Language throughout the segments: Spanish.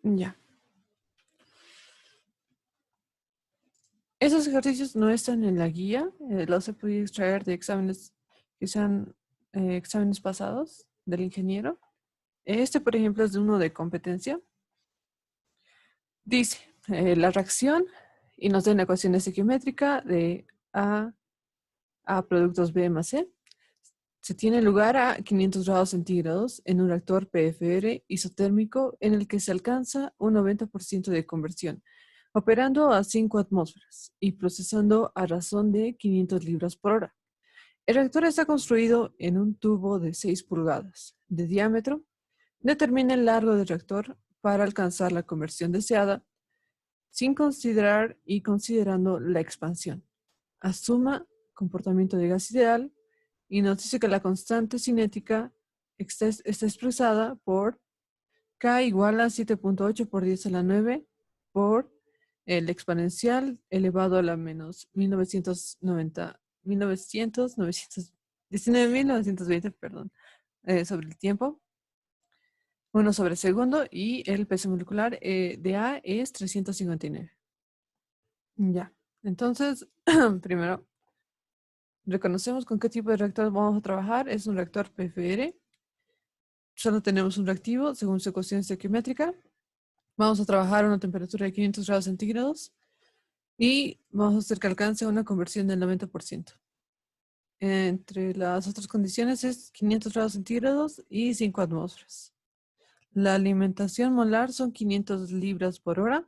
Ya. Esos ejercicios no están en la guía, los he podido extraer de exámenes que sean exámenes pasados del ingeniero. Este, por ejemplo, es de uno de competencia. Dice, la reacción y nos da una ecuación estequiométrica de A productos B más C. Se tiene lugar a 500 grados centígrados en un reactor PFR isotérmico en el que se alcanza un 90% de conversión, operando a 5 atmósferas y procesando a razón de 500 libras por hora. El reactor está construido en un tubo de 6 pulgadas de diámetro. Determina el largo del reactor para alcanzar la conversión deseada sin considerar y considerando la expansión. Asuma comportamiento de gas ideal y nos dice que la constante cinética está expresada por K igual a 7.8 por 10 a la 9 por el exponencial elevado a la menos 19.920, perdón, sobre el tiempo, 1 sobre segundo, y el peso molecular de A es 359. Ya, entonces, primero, reconocemos con qué tipo de reactor vamos a trabajar. Es un reactor PFR. Solo tenemos un reactivo según su ecuación estequiométrica. Vamos a trabajar a una temperatura de 500 grados centígrados y vamos a hacer que alcance una conversión del 90%. Entre las otras condiciones es 500 grados centígrados y 5 atmósferas. La alimentación molar son 500 libras por hora.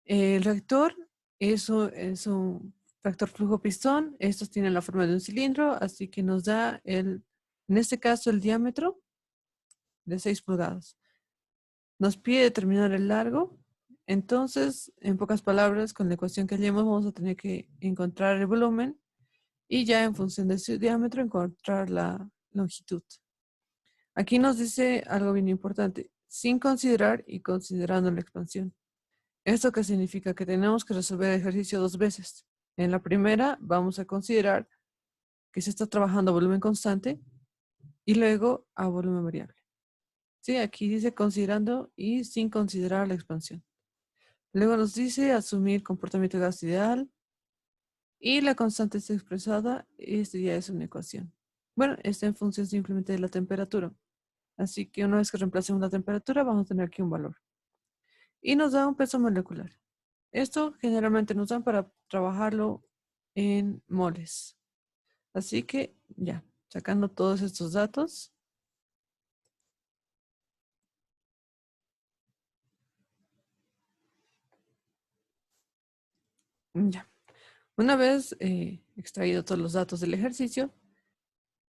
El reactor es un reactor flujo-pistón. Estos tienen la forma de un cilindro, así que nos da, en este caso, el diámetro de 6 pulgadas. Nos pide determinar el largo. Entonces, en pocas palabras, con la ecuación que hallemos, vamos a tener que encontrar el volumen y ya en función de su diámetro encontrar la longitud. Aquí nos dice algo bien importante, sin considerar y considerando la expansión. ¿Esto qué significa? Que tenemos que resolver el ejercicio 2 veces. En la primera vamos a considerar que se está trabajando a volumen constante y luego a volumen variable. Sí, aquí dice considerando y sin considerar la expansión. Luego nos dice asumir comportamiento de gas ideal y la constante está expresada, este ya es una ecuación. Bueno, está en función simplemente de la temperatura. Así que una vez que reemplacemos la temperatura, vamos a tener aquí un valor. Y nos da un peso molecular. Esto generalmente nos dan para trabajarlo en moles. Así que ya, sacando todos estos datos. Ya. Una vez extraído todos los datos del ejercicio,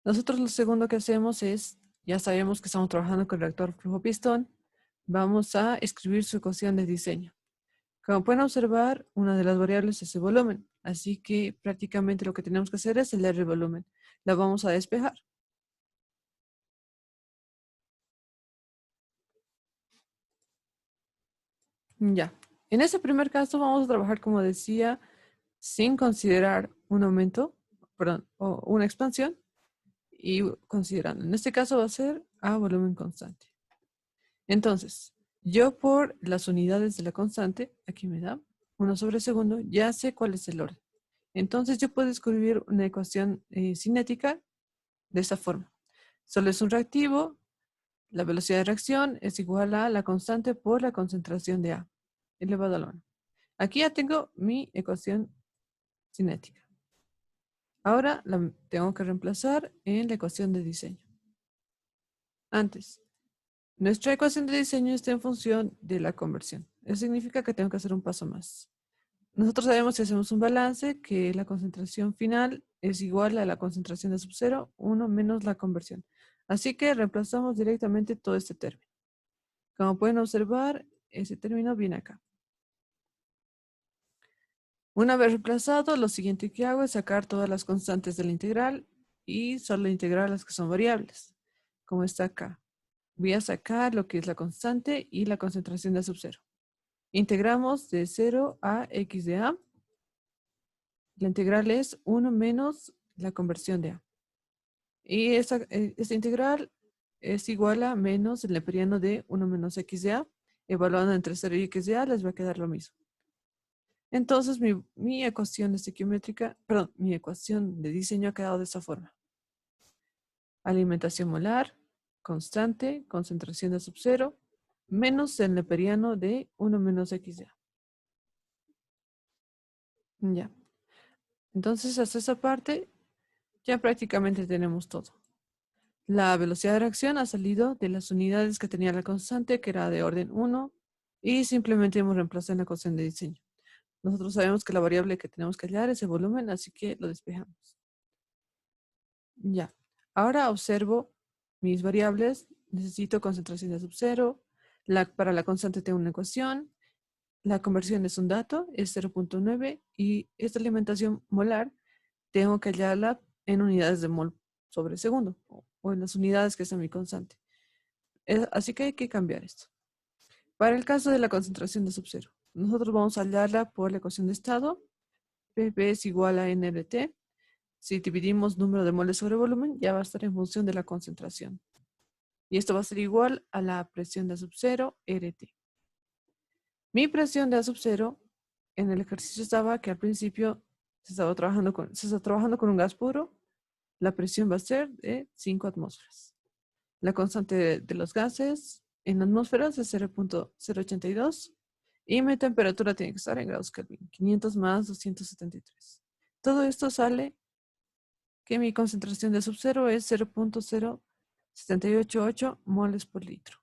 nosotros lo segundo que hacemos es, ya sabemos que estamos trabajando con el reactor flujo-pistón, vamos a escribir su ecuación de diseño. Como pueden observar, una de las variables es el volumen, así que prácticamente lo que tenemos que hacer es el R volumen. La vamos a despejar. Ya. En este primer caso vamos a trabajar, como decía, sin considerar un aumento, perdón, o una expansión, y considerando. En este caso va a ser a volumen constante. Entonces, yo por las unidades de la constante, aquí me da 1 sobre segundo, ya sé cuál es el orden. Entonces yo puedo escribir una ecuación cinética de esta forma. Solo es un reactivo, la velocidad de reacción es igual a la constante por la concentración de A, elevado a la 1. Aquí ya tengo mi ecuación cinética. Ahora la tengo que reemplazar en la ecuación de diseño. Antes, nuestra ecuación de diseño está en función de la conversión. Eso significa que tengo que hacer un paso más. Nosotros sabemos que hacemos un balance, que la concentración final es igual a la concentración de sub-0, 1 menos la conversión. Así que reemplazamos directamente todo este término. Como pueden observar, ese término viene acá. Una vez reemplazado, lo siguiente que hago es sacar todas las constantes de la integral y solo integrar las que son variables, como está acá. Voy a sacar lo que es la constante y la concentración de sub-0. Integramos de 0 a x de a. La integral es 1 menos la conversión de a. Y esta integral es igual a menos el neperiano de 1 menos x de a. evaluando entre 0 y x de A, les va a quedar lo mismo. Entonces, mi ecuación estequiométrica, perdón, mi ecuación de diseño ha quedado de esta forma. Alimentación molar, constante, concentración de sub-0, menos el neperiano de 1 menos x de A. Ya. Entonces, hasta esa parte, ya prácticamente tenemos todo. La velocidad de reacción ha salido de las unidades que tenía la constante, que era de orden 1, y simplemente hemos reemplazado en la ecuación de diseño. Nosotros sabemos que la variable que tenemos que hallar es el volumen, así que lo despejamos. Ya. Ahora observo mis variables. Necesito concentración de sub-0. Para la constante tengo una ecuación. La conversión es un dato, es 0.9. Y esta alimentación molar tengo que hallarla en unidades de mol sobre segundo. O en las unidades que es mi constante. Así que hay que cambiar esto. Para el caso de la concentración de sub-0, nosotros vamos a hallarla por la ecuación de estado. PP es igual a NRT. Si dividimos número de moles sobre volumen, ya va a estar en función de la concentración. Y esto va a ser igual a la presión de A sub 0, RT. Mi presión de A sub 0, en el ejercicio estaba que al principio se está trabajando con un gas puro. La presión va a ser de 5 atmósferas. La constante de los gases en atmósferas es 0.082. Y mi temperatura tiene que estar en grados Kelvin, 500 más 273. Todo esto sale que mi concentración de sub-0 es 0.0788 moles por litro.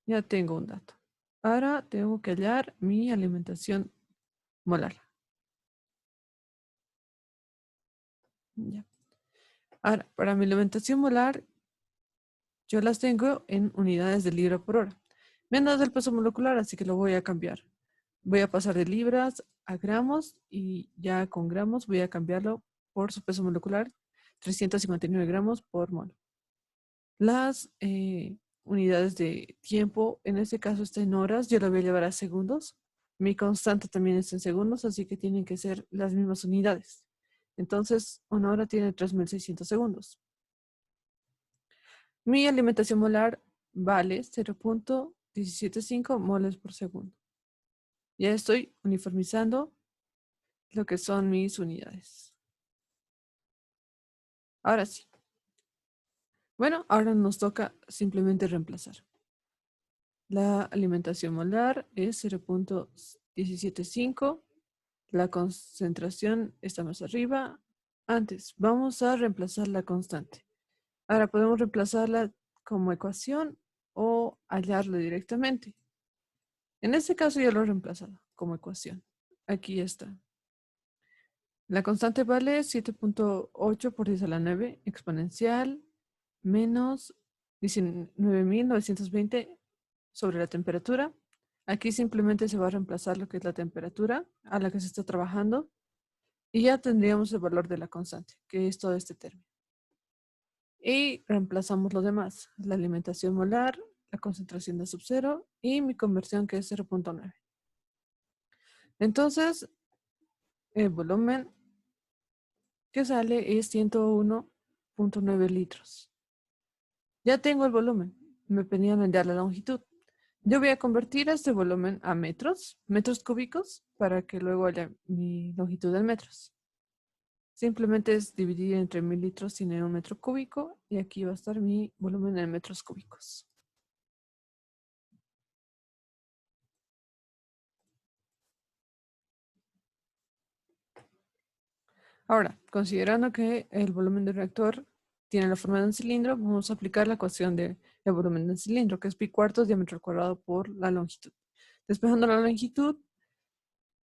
Ya tengo un dato. Ahora tengo que hallar mi alimentación molar. Ya. Ahora, para mi alimentación molar, yo las tengo en unidades de libra por hora. Me han dado el peso molecular, así que lo voy a cambiar. Voy a pasar de libras a gramos y ya con gramos voy a cambiarlo por su peso molecular, 359 gramos por mol. Las unidades de tiempo, en este caso está en horas, yo lo voy a llevar a segundos. Mi constante también está en segundos, así que tienen que ser las mismas unidades. Entonces, una hora tiene 3600 segundos. Mi alimentación molar vale 0.175 moles por segundo. Ya estoy uniformizando lo que son mis unidades. Ahora sí. Bueno, ahora nos toca simplemente reemplazar. La alimentación molar es 0.175. La concentración está más arriba. Antes, vamos a reemplazar la constante. Ahora podemos reemplazarla como ecuación o hallarla directamente. En este caso ya lo he reemplazado como ecuación. Aquí está. La constante vale 7.8 por 10 a la 9 exponencial menos 19.920 sobre la temperatura. Aquí simplemente se va a reemplazar lo que es la temperatura a la que se está trabajando y ya tendríamos el valor de la constante, que es todo este término. Y reemplazamos lo demás, la alimentación molar, la concentración de sub-0 y mi conversión que es 0.9. Entonces, el volumen que sale es 101.9 litros. Ya tengo el volumen, me pedían vender la longitud. Yo voy a convertir este volumen a metros cúbicos, para que luego haya mi longitud en metros. Simplemente es dividir entre 1000 litros tiene un metro cúbico y aquí va a estar mi volumen en metros cúbicos. Ahora, considerando que el volumen del reactor tiene la forma de un cilindro, vamos a aplicar la ecuación del volumen del cilindro, que es pi cuartos diámetro al cuadrado por la longitud. Despejando la longitud,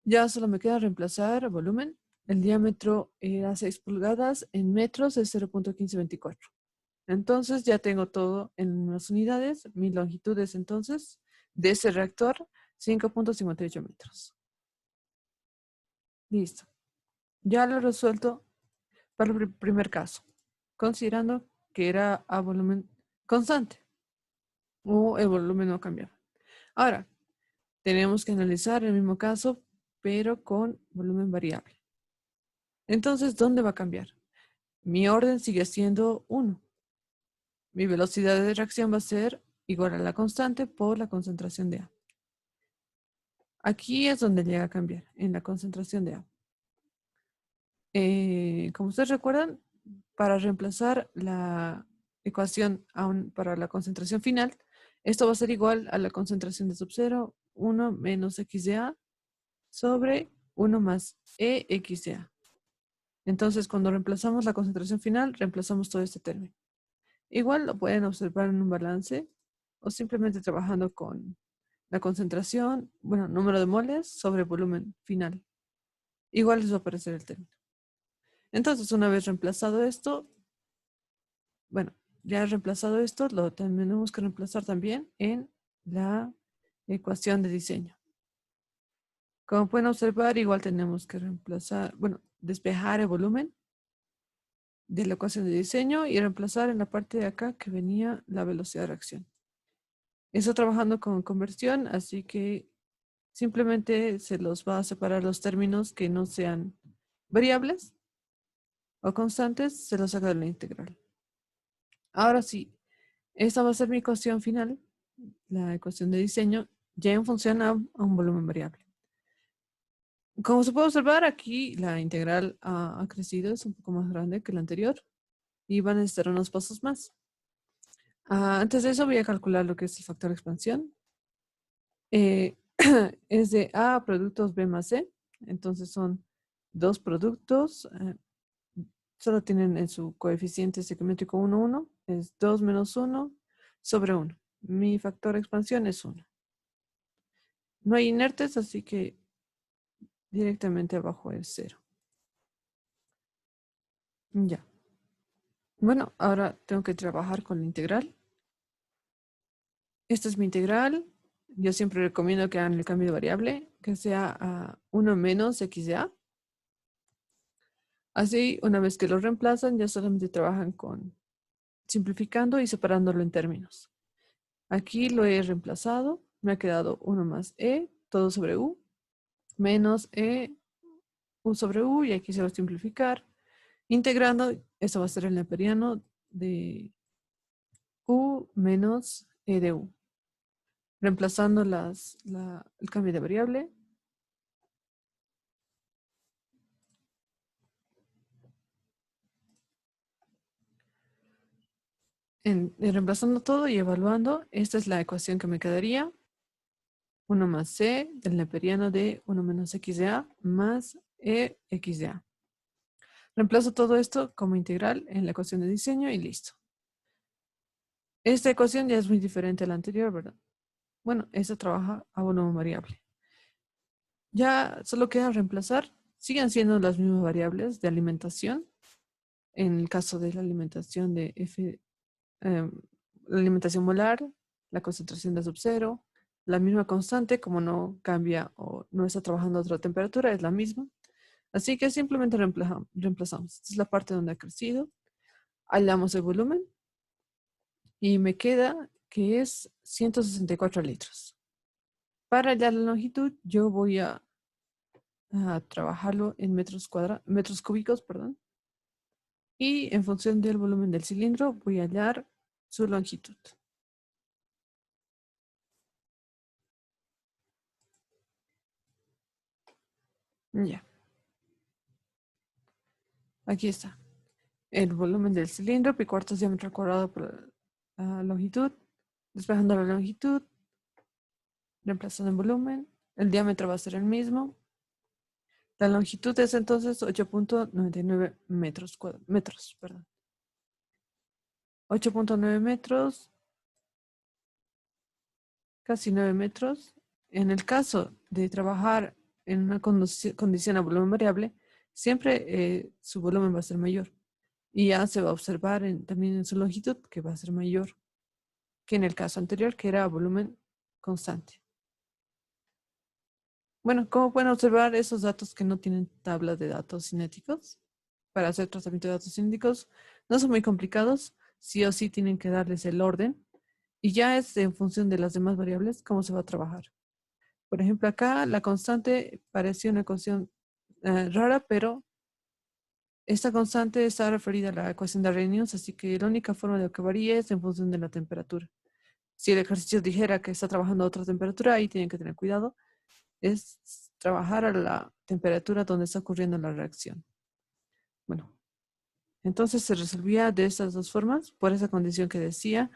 ya solo me queda reemplazar el volumen. El diámetro era 6 pulgadas, en metros es 0.1524. Entonces ya tengo todo en las unidades. Mi longitud es entonces de ese reactor 5.58 metros. Listo. Ya lo he resuelto para el primer caso, considerando que era a volumen constante o el volumen no cambiaba. Ahora, tenemos que analizar el mismo caso, pero con volumen variable. Entonces, ¿dónde va a cambiar? Mi orden sigue siendo 1. Mi velocidad de reacción va a ser igual a la constante por la concentración de A. Aquí es donde llega a cambiar, en la concentración de A. Como ustedes recuerdan, para reemplazar la ecuación para la concentración final, esto va a ser igual a la concentración de sub 0, 1 menos x de A sobre 1 más ex de A. Entonces, cuando reemplazamos la concentración final, reemplazamos todo este término. Igual lo pueden observar en un balance o simplemente trabajando con la concentración, bueno, número de moles sobre volumen final. Igual les va a aparecer el término. Entonces, una vez reemplazado esto, bueno, ya reemplazado esto, lo tenemos que reemplazar también en la ecuación de diseño. Como pueden observar, igual tenemos que reemplazar, bueno, despejar el volumen de la ecuación de diseño y reemplazar en la parte de acá que venía la velocidad de reacción. Estoy trabajando con conversión, así que simplemente se los va a separar los términos que no sean variables o constantes, se los saca de la integral. Ahora sí, esta va a ser mi ecuación final, la ecuación de diseño, ya en función a un volumen variable. Como se puede observar, aquí la integral ha crecido, es un poco más grande que la anterior y van a necesitar unos pasos más. Antes de eso voy a calcular lo que es el factor de expansión. Es de A productos B más C, entonces son dos productos, solo tienen en su coeficiente estequiométrico 1, 1, es 2 menos 1 sobre 1. Mi factor de expansión es 1. No hay inertes, así que directamente abajo es 0. Ya. Bueno, ahora tengo que trabajar con la integral. Esta es mi integral. Yo siempre recomiendo que hagan el cambio de variable, que sea a 1 menos x de a. Así, una vez que lo reemplazan, ya solamente trabajan con simplificando y separándolo en términos. Aquí lo he reemplazado. Me ha quedado 1 más e, todo sobre u, menos e, u sobre u, y aquí se va a simplificar. Integrando, eso va a ser el neperiano de u menos e de u. Reemplazando el cambio de variable. Reemplazando todo y evaluando, esta es la ecuación que me quedaría. 1 más c del neperiano de 1 menos x de a más e x de a. Reemplazo todo esto como integral en la ecuación de diseño y listo. Esta ecuación ya es muy diferente a la anterior, ¿verdad? Bueno, esta trabaja a volumen variable. Ya solo queda reemplazar. Siguen siendo las mismas variables de alimentación. En el caso de la alimentación de F, la alimentación molar, la concentración de sub 0, la misma constante, como no cambia o no está trabajando a otra temperatura, es la misma. Así que simplemente reemplazamos. Esta es la parte donde ha crecido. Hallamos el volumen y me queda que es 164 litros. Para hallar la longitud, yo voy a trabajarlo en metros cúbicos, perdón. Y en función del volumen del cilindro, voy a hallar su longitud. Ya. Aquí está. El volumen del cilindro, pi cuartos diámetro cuadrado por la longitud. Despejando la longitud, reemplazando el volumen. El diámetro va a ser el mismo. La longitud es entonces 8.99 metros, perdón. 8.9 metros, casi 9 metros. En el caso de trabajar en una condición a volumen variable, siempre su volumen va a ser mayor. Y ya se va a observar también en su longitud que va a ser mayor que en el caso anterior, que era volumen constante. Bueno, como pueden observar, esos datos que no tienen tablas de datos cinéticos para hacer tratamiento de datos cinéticos no son muy complicados. Sí o sí tienen que darles el orden y ya es en función de las demás variables cómo se va a trabajar. Por ejemplo, acá la constante parecía una ecuación rara, pero esta constante está referida a la ecuación de Arrhenius, así que la única forma de que varíe es en función de la temperatura. Si el ejercicio dijera que está trabajando a otra temperatura, ahí tienen que tener cuidado. Es trabajar a la temperatura donde está ocurriendo la reacción. Bueno, entonces se resolvía de estas dos formas, por esa condición que decía,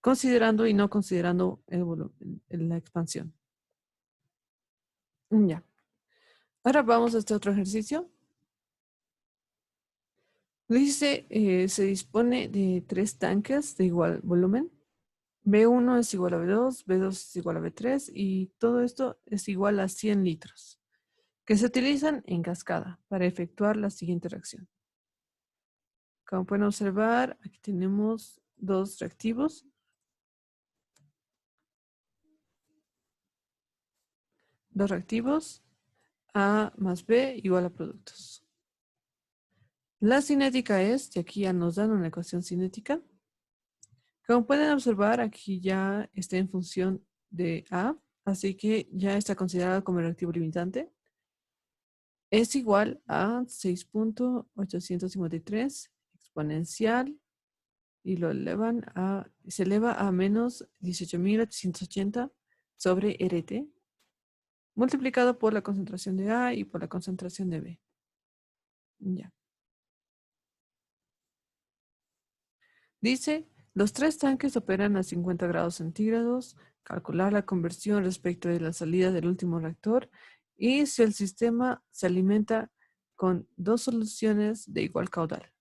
considerando y no considerando la expansión. Ya. Ahora vamos a este otro ejercicio. Dice, se dispone de 3 tanques de igual volumen. B1 es igual a B2, B2 es igual a B3 y todo esto es igual a 100 litros, que se utilizan en cascada para efectuar la siguiente reacción. Como pueden observar, aquí tenemos 2 reactivos. Dos reactivos, A más B igual a productos. La cinética es, y aquí ya nos dan una ecuación cinética. Como pueden observar, aquí ya está en función de A, así que ya está considerado como reactivo limitante. Es igual a 6.853 exponencial y se eleva a menos 18.880 sobre RT, multiplicado por la concentración de A y por la concentración de B. Ya. Dice, los 3 tanques operan a 50 grados centígrados, calcular la conversión respecto de la salida del último reactor y si el sistema se alimenta con 2 soluciones de igual caudal.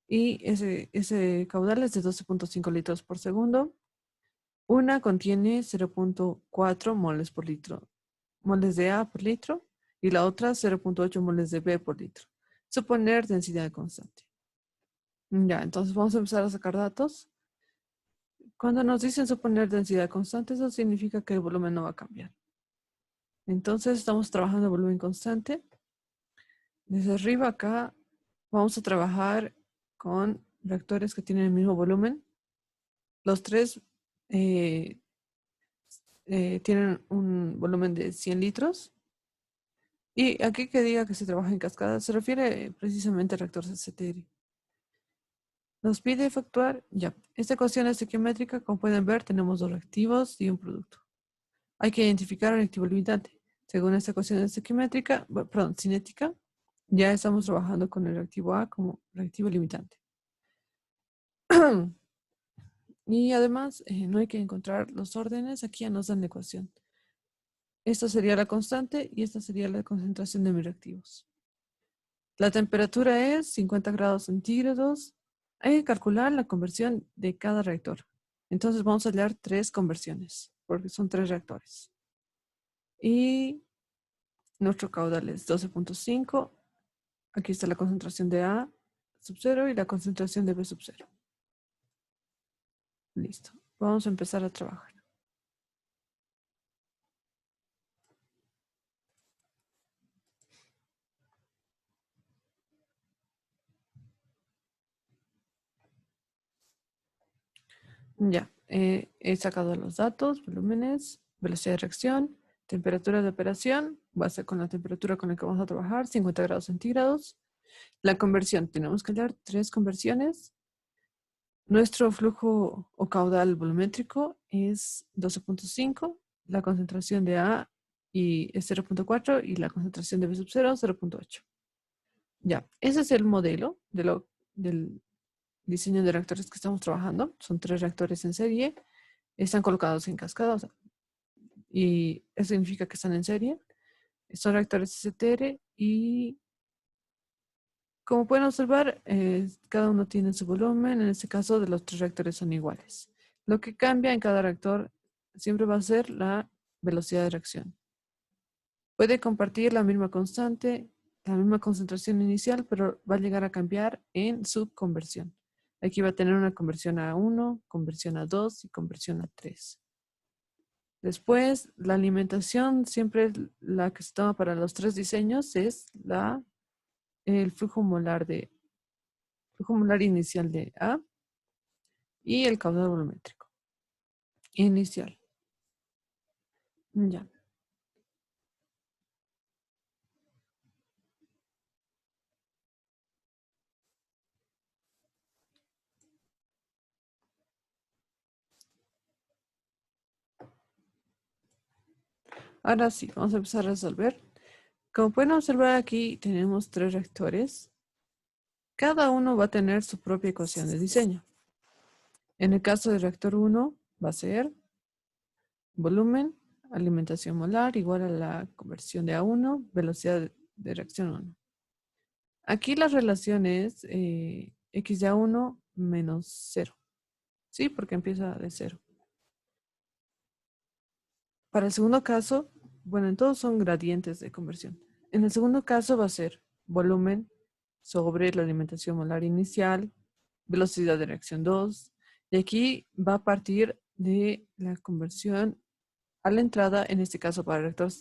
Y ese caudal es de 12.5 litros por segundo. Una contiene 0.4 moles por litro, moles de A por litro, y la otra 0.8 moles de B por litro. Suponer densidad constante. Ya, entonces vamos a empezar a sacar datos. Cuando nos dicen suponer densidad constante, eso significa que el volumen no va a cambiar. Entonces estamos trabajando volumen constante. Desde arriba acá vamos a trabajar con reactores que tienen el mismo volumen. Los 3 tienen un volumen de 100 litros. Y aquí que diga que se trabaja en cascada, se refiere precisamente al reactor CTR. Nos pide efectuar, ya, esta ecuación es estequiométrica, como pueden ver, tenemos 2 reactivos y un producto. Hay que identificar un reactivo limitante. Según esta ecuación estequiométrica, perdón, cinética, ya estamos trabajando con el reactivo A como reactivo limitante. Y además, no hay que encontrar los órdenes, aquí ya nos dan la ecuación. Esta sería la constante y esta sería la concentración de mis reactivos. La temperatura es 50 grados centígrados. Hay que calcular la conversión de cada reactor. Entonces vamos a hallar 3 conversiones, porque son 3 reactores. Y nuestro caudal es 12.5. Aquí está la concentración de A sub 0 y la concentración de B sub 0. Listo. Vamos a empezar a trabajar. Ya, he sacado los datos, volúmenes, velocidad de reacción, temperatura de operación, va a ser con la temperatura con la que vamos a trabajar, 50 grados centígrados. La conversión, tenemos que hallar 3 conversiones. Nuestro flujo o caudal volumétrico es 12.5, la concentración de A es 0.4 y la concentración de B sub 0, 0.8. Ya, ese es el modelo del diseño de reactores que estamos trabajando. Son 3 reactores en serie, están colocados en cascada y eso significa que están en serie. Son reactores STR y como pueden observar, cada uno tiene su volumen. En este caso, de los 3 reactores son iguales. Lo que cambia en cada reactor siempre va a ser la velocidad de reacción. Puede compartir la misma constante, la misma concentración inicial, pero va a llegar a cambiar en su conversión. Aquí va a tener una conversión a 1, conversión a 2 y conversión a 3. Después, la alimentación, siempre la que se toma para los 3 diseños es el flujo molar inicial de A y el caudal volumétrico inicial. Ya. Ahora sí, vamos a empezar a resolver. Como pueden observar aquí, tenemos 3 reactores. Cada uno va a tener su propia ecuación de diseño. En el caso del reactor 1 va a ser volumen, alimentación molar igual a la conversión de A1, velocidad de reacción 1. Aquí la relación es x de A1 menos 0. ¿Sí? Porque empieza de 0. Para el segundo caso, bueno, en todos son gradientes de conversión. En el segundo caso va a ser volumen sobre la alimentación molar inicial, velocidad de reacción 2, y aquí va a partir de la conversión a la entrada, en este caso para el reactor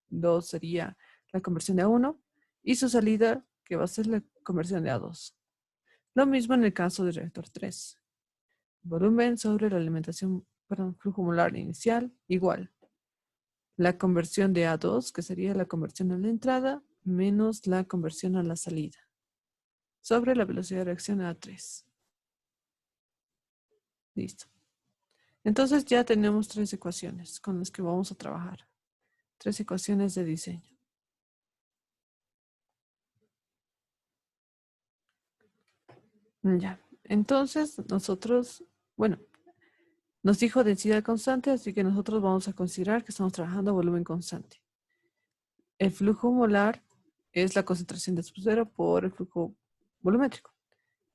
2 sería la conversión de A1, y su salida, que va a ser la conversión de A2. Lo mismo en el caso del reactor 3. Volumen sobre la alimentación, perdón, flujo molar inicial, igual. La conversión de A2, que sería la conversión a la entrada, menos la conversión a la salida, sobre la velocidad de reacción A3. Listo. Entonces ya tenemos 3 ecuaciones con las que vamos a trabajar. 3 ecuaciones de diseño. Ya. Entonces nosotros, bueno, nos dijo densidad constante, así que nosotros vamos a considerar que estamos trabajando a volumen constante. El flujo molar es la concentración de sub 0 por el flujo volumétrico.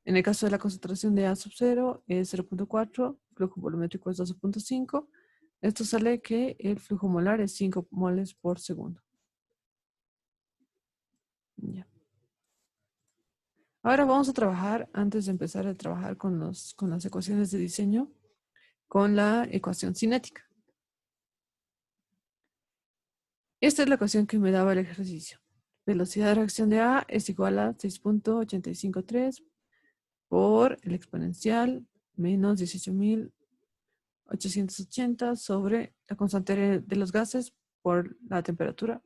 En el caso de la concentración de A sub 0 es 0.4, flujo volumétrico es 12.5. Esto sale que el flujo molar es 5 moles por segundo. Ya. Ahora vamos a trabajar, antes de empezar a trabajar con las ecuaciones de diseño, con la ecuación cinética. Esta es la ecuación que me daba el ejercicio. Velocidad de reacción de A es igual a 6.853 por el exponencial menos 18.880 sobre la constante de los gases por la temperatura,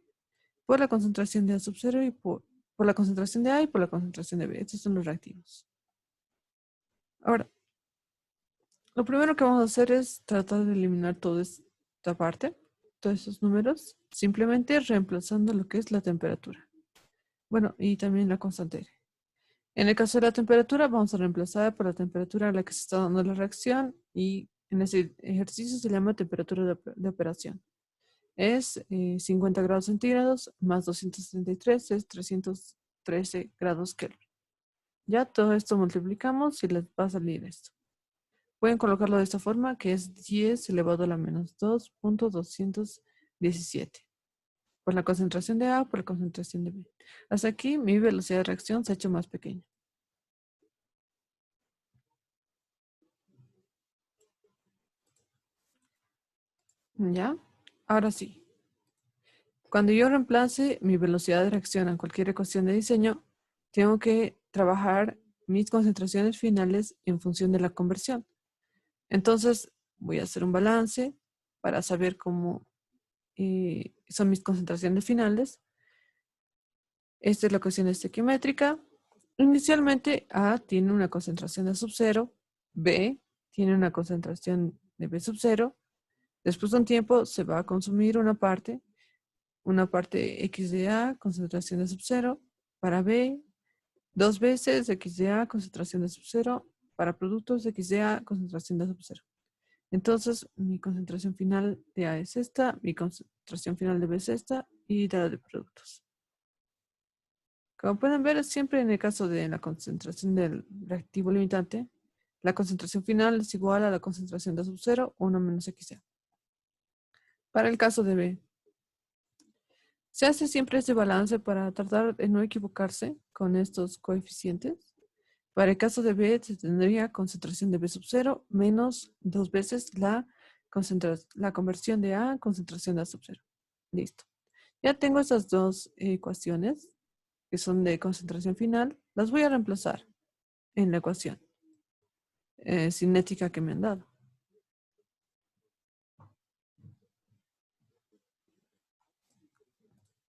por la concentración de A sub 0 y por la concentración de A y por la concentración de B. Estos son los reactivos. Ahora, lo primero que vamos a hacer es tratar de eliminar toda esta parte, todos esos números, simplemente reemplazando lo que es la temperatura. Bueno, y también la constante. En el caso de la temperatura, vamos a reemplazar por la temperatura a la que se está dando la reacción y en ese ejercicio se llama temperatura de operación. Es 50 grados centígrados más 273 es 313 grados Kelvin. Ya todo esto multiplicamos y les va a salir esto. Pueden colocarlo de esta forma, que es 10 elevado a la menos 2.217. Por la concentración de A, por la concentración de B. Hasta aquí mi velocidad de reacción se ha hecho más pequeña. ¿Ya? Ahora sí. Cuando yo reemplace mi velocidad de reacción en cualquier ecuación de diseño, tengo que trabajar mis concentraciones finales en función de la conversión. Entonces, voy a hacer un balance para saber cómo son mis concentraciones finales. Esta es la ecuación estequiométrica. Inicialmente, A tiene una concentración de sub 0, B tiene una concentración de B sub 0. Después de un tiempo se va a consumir una parte X de A, concentración de sub 0, para B, 2 veces X de A, concentración de sub 0, para productos X de A, concentración de sub 0. Entonces, mi concentración final de A es esta, mi concentración final de B es esta, y de la de productos. Como pueden ver, siempre en el caso de la concentración del reactivo limitante, la concentración final es igual a la concentración de sub 0, 1 menos XA. Para el caso de B, se hace siempre este balance para tratar de no equivocarse con estos coeficientes. Para el caso de B, se tendría concentración de B sub 0 menos 2 veces la conversión de A a concentración de A sub 0. Listo. Ya tengo estas dos ecuaciones que son de concentración final. Las voy a reemplazar en la ecuación cinética que me han dado.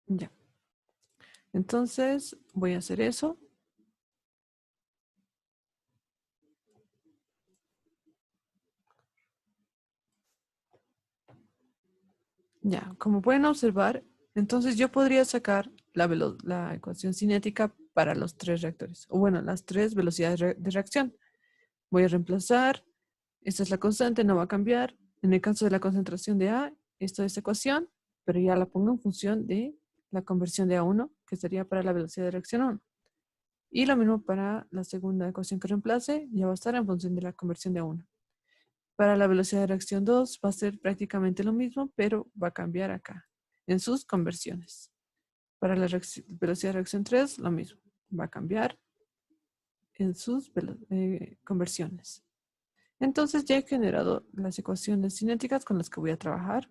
Ya. Entonces, voy a hacer eso. Ya, como pueden observar, entonces yo podría sacar la ecuación cinética para los tres reactores, o bueno, las tres velocidades de reacción. Voy a reemplazar, esta es la constante, no va a cambiar. En el caso de la concentración de A, esto es ecuación, pero ya la pongo en función de la conversión de A1, que sería para la velocidad de reacción 1. Y lo mismo para la segunda ecuación que reemplace, ya va a estar en función de la conversión de A1. Para la velocidad de reacción 2 va a ser prácticamente lo mismo, pero va a cambiar acá, en sus conversiones. Para la velocidad de reacción 3, lo mismo, va a cambiar en sus conversiones. Entonces ya he generado las ecuaciones cinéticas con las que voy a trabajar.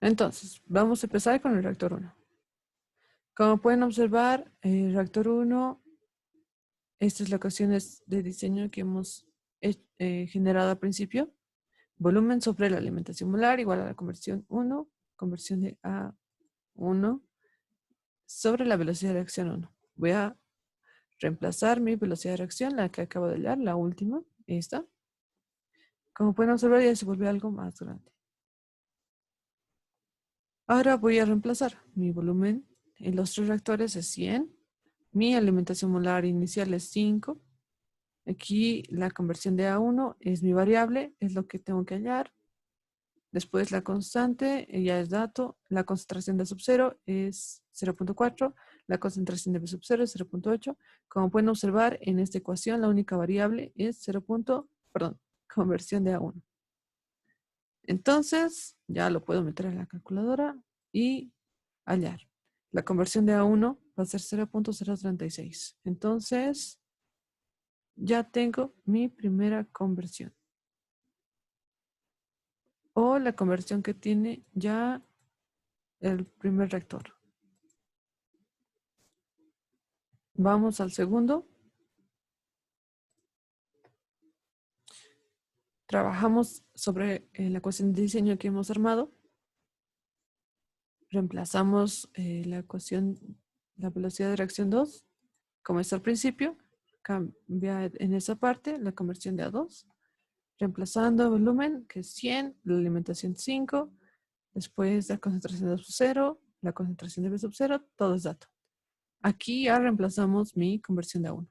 Entonces, vamos a empezar con el reactor 1. Como pueden observar, el reactor 1, estas son las ecuaciones de diseño que hemos generado al principio. Volumen sobre la alimentación molar igual a la conversión 1, conversión de A1 sobre la velocidad de reacción 1. Voy a reemplazar mi velocidad de reacción, la que acabo de hallar, la última, esta. Como pueden observar, ya se volvió algo más grande. Ahora voy a reemplazar mi volumen en los tres reactores es 100. Mi alimentación molar inicial es 5. Aquí la conversión de A1 es mi variable, es lo que tengo que hallar. Después la constante ya es dato. La concentración de sub 0 es 0.4. La concentración de B sub 0 es 0.8. Como pueden observar, en esta ecuación la única variable es conversión de A1. Entonces, ya lo puedo meter en la calculadora y hallar. La conversión de A1 va a ser 0.036. Entonces, ya tengo mi primera conversión. O la conversión que tiene ya el primer reactor. Vamos al segundo. Trabajamos sobre la ecuación de diseño que hemos armado. Reemplazamos la ecuación, la velocidad de reacción 2, como está al principio. Cambia en esa parte la conversión de A2. Reemplazando volumen, que es 100, la alimentación 5. Después la concentración de sub 0, la concentración de B sub 0, todo es dato. Aquí ya reemplazamos mi conversión de A1.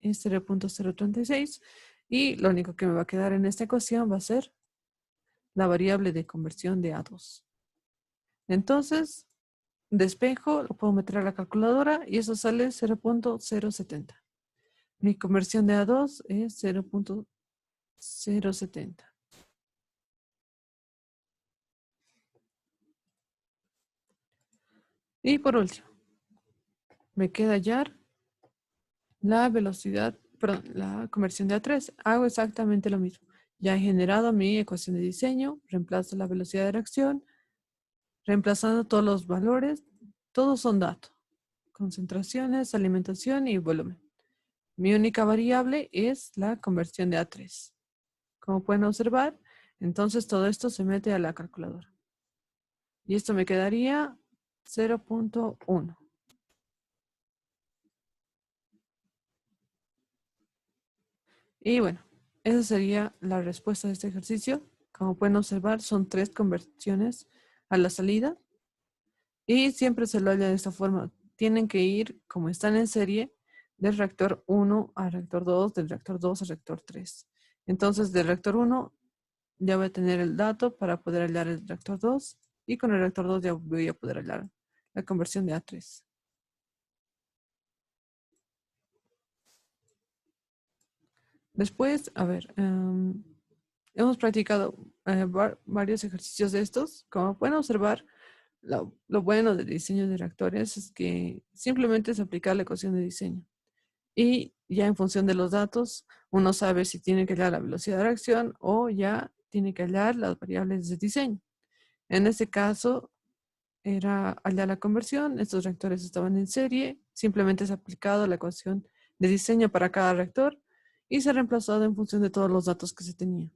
Es 0.036 y lo único que me va a quedar en esta ecuación va a ser la variable de conversión de A2. Entonces, despejo, lo puedo meter a la calculadora y eso sale 0.070. Mi conversión de A2 es 0.070. Y por último, me queda hallar la velocidad, perdón, la conversión de A3. Hago exactamente lo mismo. Ya he generado mi ecuación de diseño, reemplazo la velocidad de reacción, reemplazando todos los valores, todos son datos, concentraciones, alimentación y volumen. Mi única variable es la conversión de A3. Como pueden observar, entonces todo esto se mete a la calculadora. Y esto me quedaría 0.1. Y bueno, esa sería la respuesta de este ejercicio. Como pueden observar, son 3 conversiones a la salida. Y siempre se lo halla de esta forma. Tienen que ir, como están en serie, del reactor 1 al reactor 2, del reactor 2 al reactor 3. Entonces, del reactor 1 ya voy a tener el dato para poder hallar el reactor 2 y con el reactor 2 ya voy a poder hallar la conversión de A3. Después, a ver, hemos practicado varios ejercicios de estos. Como pueden observar, lo bueno del diseño de reactores es que simplemente es aplicar la ecuación de diseño. Y ya en función de los datos, uno sabe si tiene que hallar la velocidad de reacción o ya tiene que hallar las variables de diseño. En este caso, era hallar la conversión, estos reactores estaban en serie, simplemente se ha aplicado la ecuación de diseño para cada reactor y se ha reemplazado en función de todos los datos que se tenían.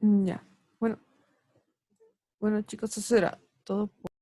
Ya, bueno, chicos, eso era todo.